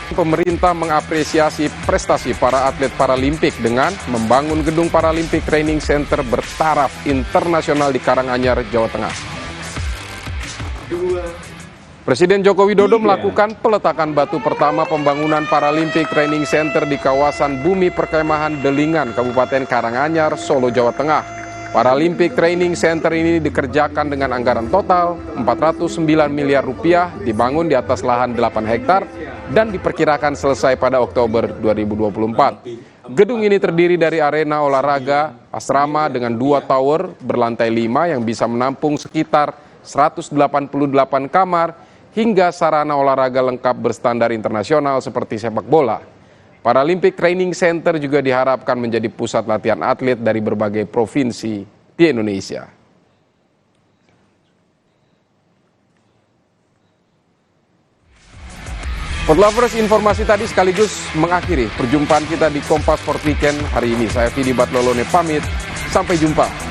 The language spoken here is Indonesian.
Pemerintah mengapresiasi prestasi para atlet Paralimpik dengan membangun gedung Paralimpik Training Center bertaraf internasional di Karanganyar, Jawa Tengah. Presiden Joko Widodo melakukan peletakan batu pertama pembangunan Paralimpik Training Center di kawasan Bumi Perkemahan Delingan, Kabupaten Karanganyar, Solo, Jawa Tengah. Paralimpik Training Center ini dikerjakan dengan anggaran total 409 miliar rupiah, dibangun di atas lahan 8 hektar dan diperkirakan selesai pada Oktober 2024. Gedung ini terdiri dari arena olahraga, asrama dengan 2 tower berlantai 5 yang bisa menampung sekitar 188 kamar hingga sarana olahraga lengkap berstandar internasional seperti sepak bola. Paralimpik Training Center juga diharapkan menjadi pusat latihan atlet dari berbagai provinsi di Indonesia. Podlovers, informasi tadi sekaligus mengakhiri perjumpaan kita di Kompas Sport Weekend hari ini. Saya Vidi Batlolone pamit, sampai jumpa.